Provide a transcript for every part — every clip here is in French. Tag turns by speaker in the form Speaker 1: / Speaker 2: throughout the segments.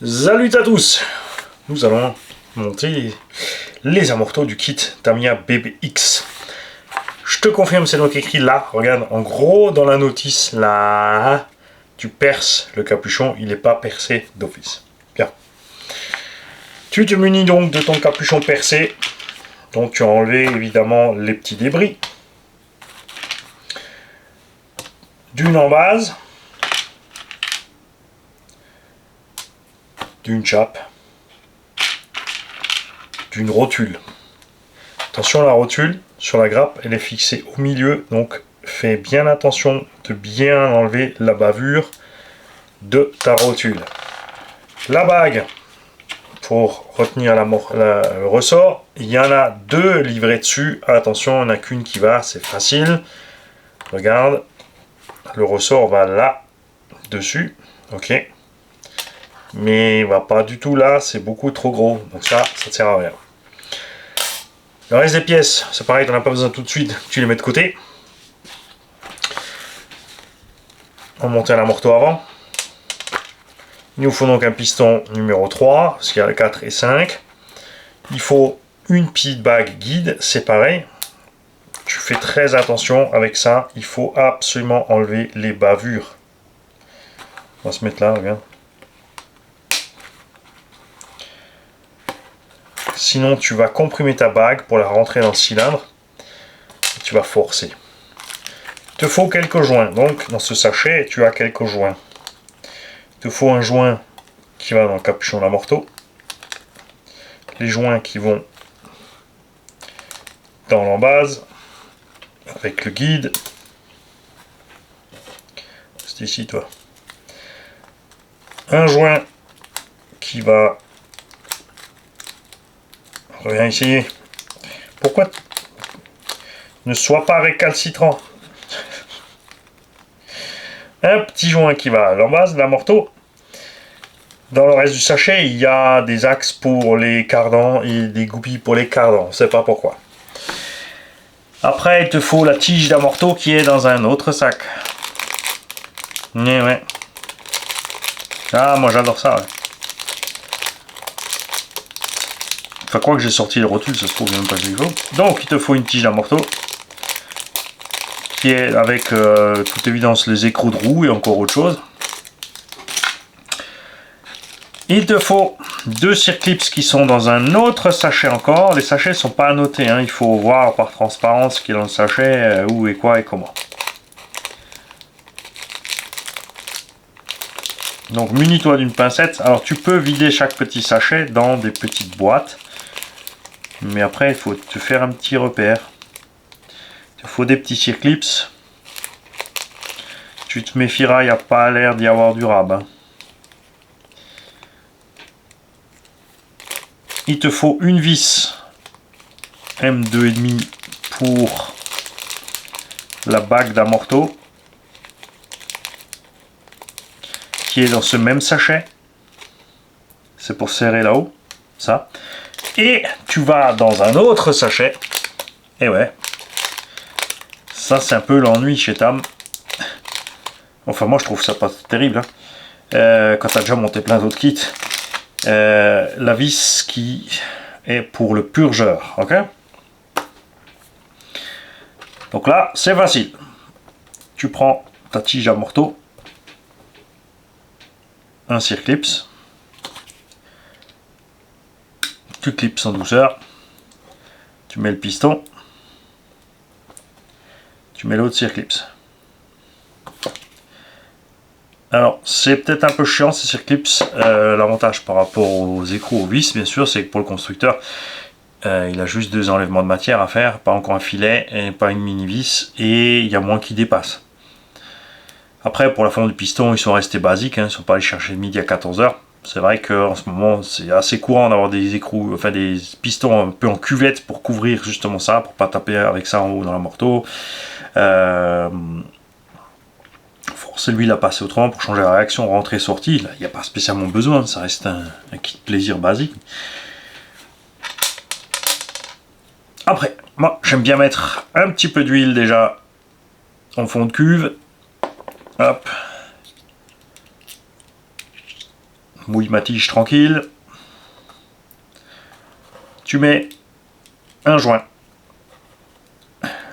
Speaker 1: Salut à tous. Nous allons monter les amortos du kit Tamiya BBX. Je te confirme, c'est donc écrit là. Regarde, en gros, dans la notice, là, tu perces le capuchon. Il n'est pas percé d'office. Bien. Tu te munis donc de ton capuchon percé. Donc tu as enlevé évidemment les petits débris. D'une embase. D'une chape. D'une rotule. Attention à la rotule, sur la grappe, elle est fixée au milieu, donc fais bien attention de bien enlever la bavure de ta rotule. La bague, pour retenir le ressort, il y en a deux livrés dessus. Attention, il n'y en a qu'une qui va, c'est facile. Regarde, le ressort va là, dessus, ok. Mais il va pas du tout là, c'est beaucoup trop gros, donc ça ne sert à rien. Le reste des pièces, c'est pareil, tu n'en as pas besoin tout de suite, tu les mets de côté. On va monter un amorto avant. Il nous faut donc un piston numéro 3, parce qu'il y a le 4 et 5. Il faut une petite bague guide, c'est pareil. Tu fais très attention avec ça, il faut absolument enlever les bavures. On va se mettre là, regarde. Sinon, tu vas comprimer ta bague pour la rentrer dans le cylindre. Et tu vas forcer. Il te faut quelques joints. Donc, dans ce sachet, tu as quelques joints. Il te faut un joint qui va dans le capuchon de l'amorto. Les joints qui vont dans l'embase. Avec le guide. C'est ici, toi. Un joint qui va... Reviens essayer. Pourquoi ne sois pas récalcitrant? Un petit joint qui va à l'embase de l'amorto. Dans le reste du sachet, il y a des axes pour les cardans et des goupilles pour les cardans. On ne sait pas pourquoi. Après, il te faut la tige d'amorto qui est dans un autre sac. Ouais. Ah, moi j'adore ça. Ouais. Enfin, quoi que j'ai sorti les rotules, ça se trouve même pas qu'il faut. Donc, il te faut une tige d'amorto qui est avec toute évidence les écrous de roue et encore autre chose. Il te faut deux circlips qui sont dans un autre sachet encore. Les sachets ne sont pas annotés, hein. Il faut voir par transparence ce qui est dans le sachet, où et quoi et comment. Donc, munis-toi d'une pincette. Alors, tu peux vider chaque petit sachet dans des petites boîtes. Mais après, il faut te faire un petit repère. Il te faut des petits circlips. Tu te méfieras, il n'y a pas l'air d'y avoir du rab. Hein. Il te faut une vis M2,5 pour la bague d'amorto. Qui est dans ce même sachet. C'est pour serrer là-haut. Ça. Et tu vas dans un autre sachet. Et ouais. Ça, c'est un peu l'ennui chez Tam. Enfin, moi, je trouve ça pas terrible. Hein. Quand tu as déjà monté plein d'autres kits. La vis qui est pour le purgeur. Ok. Donc là, c'est facile. Tu prends ta tige à morteau. Un circlips. Tu clips en douceur, tu mets le piston, tu mets l'autre circlips. Alors c'est peut-être un peu chiant ces circlips, l'avantage par rapport aux écrous, aux vis bien sûr, c'est que pour le constructeur, il a juste deux enlèvements de matière à faire, pas encore un filet, et pas une mini vis, et il y a moins qui dépasse. Après pour la forme du piston, ils sont restés basiques, hein, ils ne sont pas allés chercher le midi à 14 h. C'est vrai qu'en ce moment, c'est assez courant d'avoir des écrous, enfin des pistons un peu en cuvette pour couvrir justement ça, pour pas taper avec ça en haut dans l'amorto. Forcer l'huile à passer autrement pour changer la réaction rentrée-sortie. Là, il n'y a pas spécialement besoin, ça reste un kit plaisir basique. Après, moi j'aime bien mettre un petit peu d'huile déjà en fond de cuve. Hop. mouille ma tige tranquille. Tu mets un joint,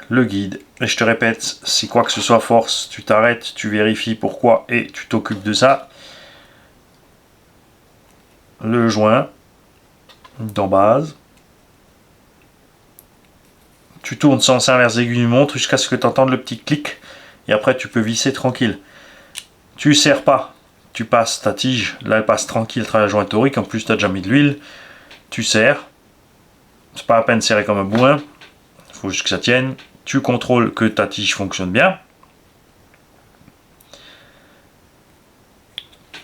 Speaker 1: le guide, et je te répète, si quoi que ce soit force, tu t'arrêtes, tu vérifies pourquoi et tu t'occupes de ça. Le joint d'en base. Tu tournes sans inverse aiguille d'une montre jusqu'à ce que tu entendes le petit clic et après tu peux visser tranquille. Tu serres pas, tu passes ta tige, là elle passe tranquille à travers la joint torique, en plus tu as déjà mis de l'huile, tu serres, c'est pas à peine serré comme un bouin, il faut juste que ça tienne, tu contrôles que ta tige fonctionne bien.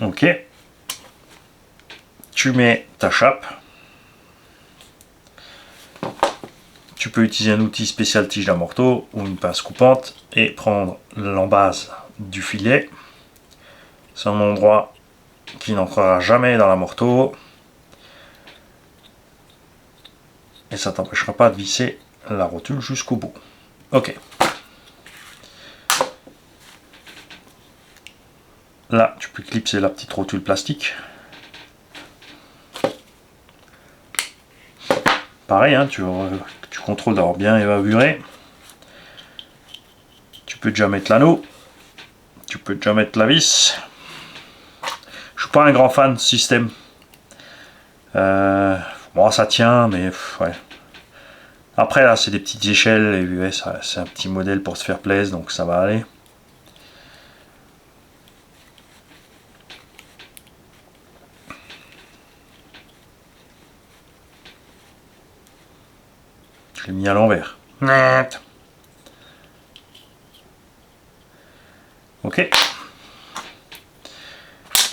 Speaker 1: Ok, tu mets ta chape. Tu peux utiliser un outil spécial tige d'amorto ou une pince coupante et prendre l'embase du filet. C'est un endroit qui n'entrera jamais dans l'amorto et ça t'empêchera pas de visser la rotule jusqu'au bout. Ok. Là, tu peux clipser la petite rotule plastique. Pareil, hein, tu contrôles d'avoir bien évalué. Tu peux déjà mettre l'anneau. Tu peux déjà mettre la vis. Je suis pas un grand fan de ce système. Bon, ça tient, mais ouais. Après, là, c'est des petites échelles. Et ouais, c'est un petit modèle pour se faire plaisir, donc ça va aller. Je l'ai mis à l'envers. Ok.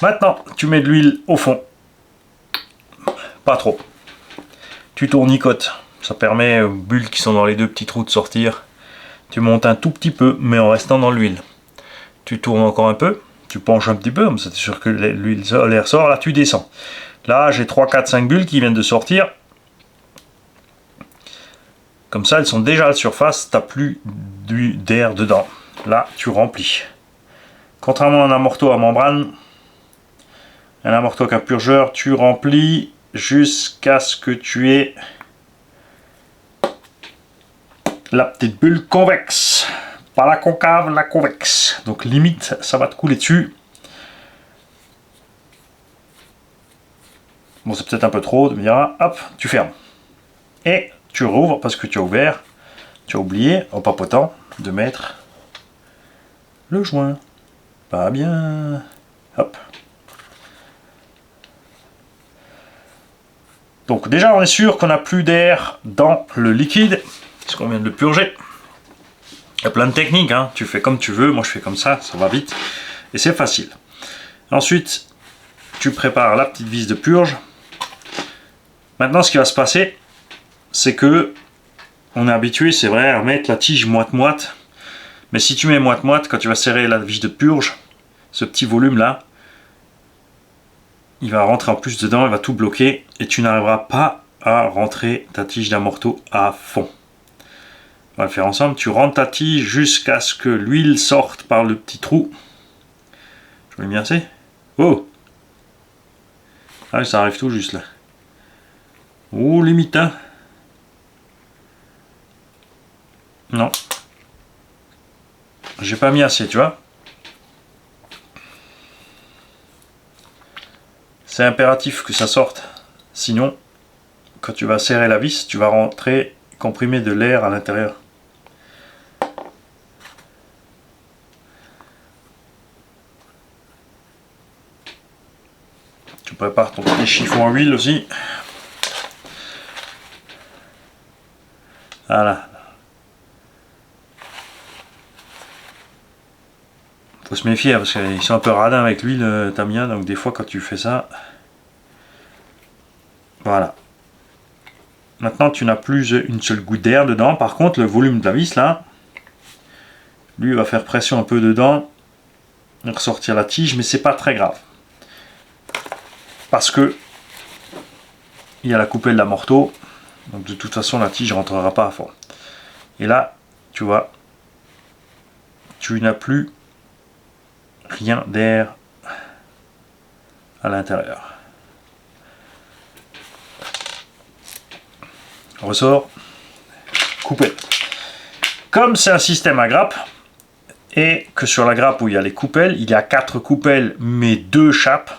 Speaker 1: Maintenant, tu mets de l'huile au fond. Pas trop. Tu tournicotes. Ça permet aux bulles qui sont dans les deux petits trous de sortir. Tu montes un tout petit peu, mais en restant dans l'huile. Tu tournes encore un peu. Tu penches un petit peu, comme ça t'es sûr que l'huile, l'air sort. Là, tu descends. Là, j'ai 3, 4, 5 bulles qui viennent de sortir. Comme ça, elles sont déjà à la surface. Tu n'as plus d'air dedans. Là, tu remplis. Contrairement à un amorto à membrane, un amorto avec un purgeur, tu remplis jusqu'à ce que tu aies la petite bulle convexe. Pas la concave, la convexe. Donc limite, ça va te couler dessus. Bon, c'est peut-être un peu trop, tu me diras. Hop, tu fermes. Et tu rouvres parce que tu as ouvert. Tu as oublié, en papotant, de mettre le joint. Pas bien. Hop. Donc déjà, on est sûr qu'on n'a plus d'air dans le liquide, parce qu'on vient de le purger. Il y a plein de techniques, hein. Tu fais comme tu veux, moi je fais comme ça va vite, et c'est facile. Ensuite, tu prépares la petite vis de purge. Maintenant, ce qui va se passer, c'est que on est habitué, c'est vrai, à mettre la tige moite-moite, mais si tu mets moite-moite, quand tu vas serrer la vis de purge, ce petit volume-là, il va rentrer en plus dedans, il va tout bloquer, et tu n'arriveras pas à rentrer ta tige d'amorto à fond. On va le faire ensemble. Tu rentres ta tige jusqu'à ce que l'huile sorte par le petit trou. Je l'ai mis assez. Oh! Ah oui, ça arrive tout juste là. Oh, limite, hein? Non. J'ai pas mis assez, tu vois. C'est impératif que ça sorte. Sinon, quand tu vas serrer la vis, tu vas rentrer, comprimer de l'air à l'intérieur. Tu prépares ton petit chiffon à huile aussi. Voilà. Faut se méfier parce qu'ils sont un peu radins avec l'huile Tamiya, donc des fois quand tu fais ça, voilà. Maintenant tu n'as plus une seule goutte d'air dedans. Par contre le volume de la vis là, lui va faire pression un peu dedans, ressortir la tige, mais c'est pas très grave parce que il y a la coupelle d'amorto, donc de toute façon la tige rentrera pas à fond. Et là, tu vois, tu n'as plus rien d'air à l'intérieur. Ressort, coupelle. Comme c'est un système à grappe, et que sur la grappe où il y a les coupelles, il y a 4 coupelles mais 2 chapes,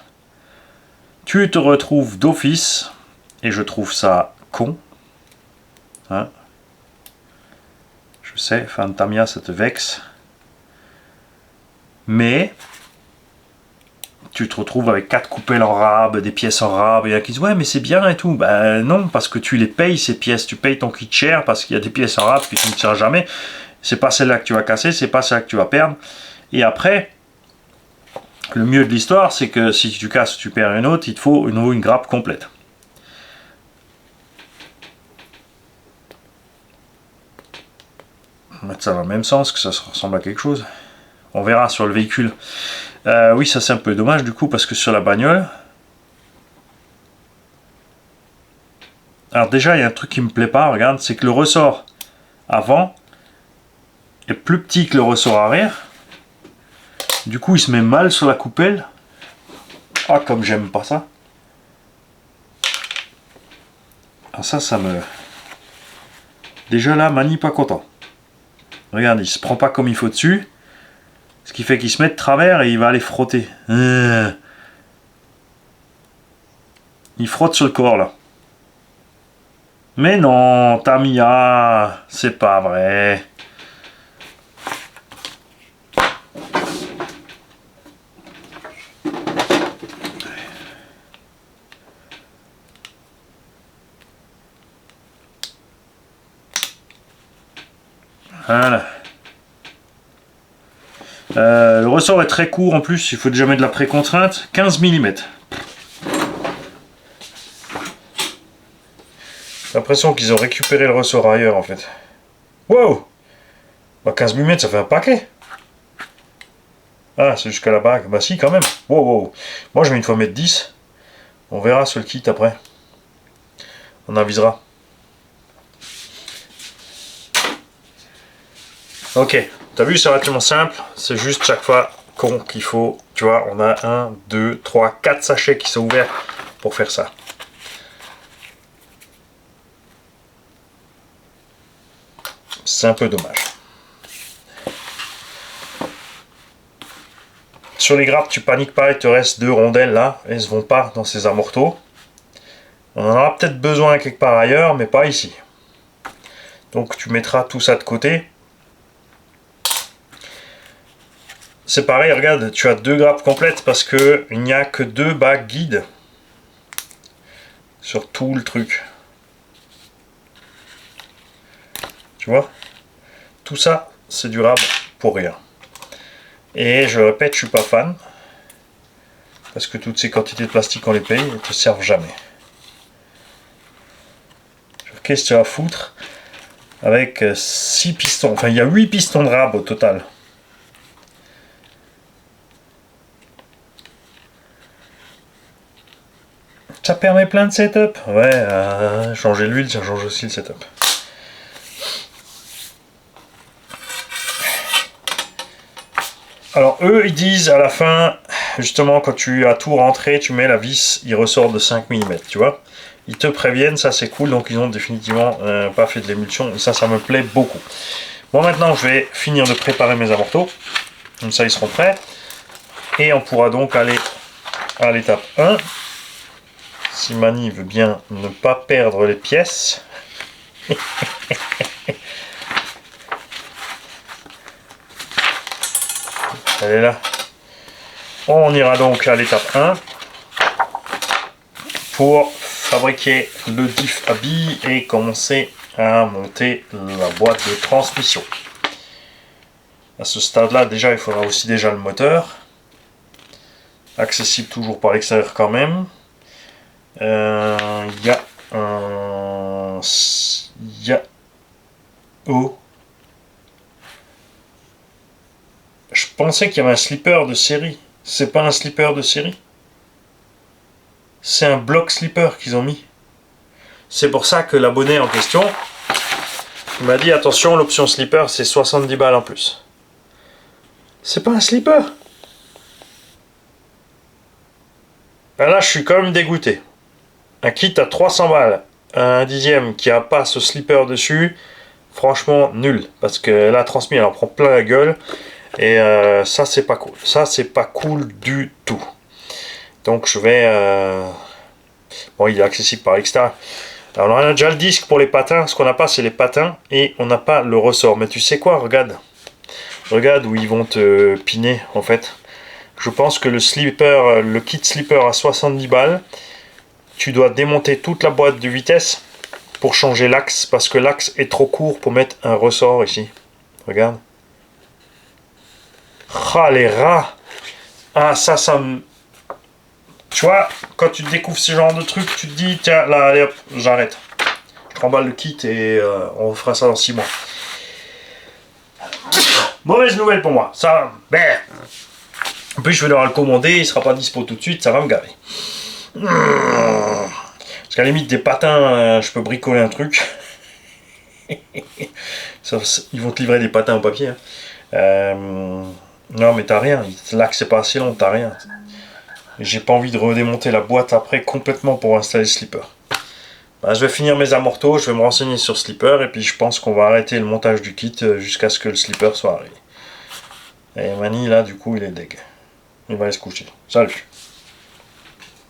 Speaker 1: tu te retrouves d'office, et je trouve ça con. Hein? Je sais, Fantamia, ça te vexe. Mais tu te retrouves avec 4 coupelles en rab, des pièces en rab, et il y a qui disent ouais mais c'est bien et tout. Ben non, parce que tu les payes ces pièces, tu payes ton kit cher parce qu'il y a des pièces en rab que tu ne tiens jamais. C'est pas celle-là que tu vas casser, c'est pas celle-là que tu vas perdre. Et après, le mieux de l'histoire, c'est que si tu casses ou tu perds une autre, il te faut une grappe complète. On va mettre ça dans le même sens, que ça ressemble à quelque chose. On verra sur le véhicule. Oui, ça c'est un peu dommage du coup, parce que sur la bagnole... Alors déjà, il y a un truc qui me plaît pas, regarde, c'est que le ressort avant est plus petit que le ressort arrière. Du coup, il se met mal sur la coupelle. Ah, comme j'aime pas ça. Ah, ça me... Déjà là, Mani pas content. Regarde, il se prend pas comme il faut dessus. Ce qui fait qu'il se met de travers et il va aller frotter. Il frotte sur le corps là. Mais non, Tamiya, c'est pas vrai. Voilà. Le ressort est très court en plus, il faut déjà mettre de la précontrainte, 15 mm. J'ai l'impression qu'ils ont récupéré le ressort ailleurs en fait. Wow! Bah 15 mm ça fait un paquet. Ah, c'est jusqu'à la bague. Bah si quand même. Wow, wow. Moi je vais une fois mettre 10. On verra sur le kit après. On avisera. Ok, t'as vu, c'est relativement simple. C'est juste chaque fois qu'il faut, tu vois, on a 1, 2, 3, 4 sachets qui sont ouverts pour faire ça. C'est un peu dommage. Sur les grappes, tu paniques pas, il te reste 2 rondelles là, elles ne vont pas dans ces amorteaux. On en aura peut-être besoin quelque part ailleurs, mais pas ici. Donc tu mettras tout ça de côté. C'est pareil, regarde, tu as 2 grappes complètes parce que il n'y a que 2 bagues guides sur tout le truc. Tu vois? Tout ça, c'est durable pour rien. Et je le répète, je suis pas fan. Parce que toutes ces quantités de plastique, on les paye, elles ne te servent jamais. Qu'est-ce que tu vas foutre avec 6 pistons? Enfin, il y a 8 pistons de rab au total. Ça permet plein de setup. Ouais, changer l'huile, ça change aussi le setup. Alors eux, ils disent à la fin, justement, quand tu as tout rentré, tu mets la vis, il ressort de 5 mm, tu vois. Ils te préviennent, ça c'est cool, donc ils ont définitivement pas fait de l'émulsion, et ça me plaît beaucoup. Bon, maintenant, je vais finir de préparer mes amortos, comme ça ils seront prêts, et on pourra donc aller à l'étape 1. Si Mani veut bien ne pas perdre les pièces. Elle est là. On ira donc à l'étape 1 pour fabriquer le diff à billes et commencer à monter la boîte de transmission. À ce stade-là, déjà, il faudra aussi déjà le moteur. Accessible toujours par l'extérieur quand même. Il y a un... Oh. Je pensais qu'il y avait un slipper de série. C'est pas un slipper de série. C'est un bloc slipper qu'ils ont mis. C'est pour ça que l'abonné en question m'a dit attention, l'option slipper c'est 70 balles en plus. C'est pas un slipper. Ben là, je suis quand même dégoûté. Un kit à 300 balles, un dixième qui a pas ce slipper dessus, franchement nul. Parce que la transmise, elle en prend plein la gueule. Et ça, c'est pas cool. Ça, c'est pas cool du tout. Donc, je vais... Bon, il est accessible par l'extérieur. Alors, on a déjà le disque pour les patins. Ce qu'on n'a pas, c'est les patins. Et on n'a pas le ressort. Mais tu sais quoi, regarde. Regarde où ils vont te piner, en fait. Je pense que le slipper, le kit slipper à 70 balles, tu dois démonter toute la boîte de vitesse pour changer l'axe. Parce que l'axe est trop court pour mettre un ressort ici. Regarde. Ah, les rats. Ah, ça me... Tu vois, quand tu découvres ce genre de truc, tu te dis, tiens, là, allez hop, j'arrête. Je remballe le kit et on fera ça dans 6 mois. Mauvaise nouvelle pour moi. Ça, ben. En plus, je vais leur le commander, il sera pas dispo tout de suite, ça va me gaver. Parce qu'à la limite, des patins, je peux bricoler un truc. Ils vont te livrer des patins au papier. Hein. Non, mais t'as rien. L'axe c'est pas assez long, t'as rien. J'ai pas envie de redémonter la boîte après complètement pour installer le slipper. Bah, je vais finir mes amortos, je vais me renseigner sur slipper et puis je pense qu'on va arrêter le montage du kit jusqu'à ce que le slipper soit arrivé. Et Mani là du coup il est deg. Il va aller se coucher. Salut.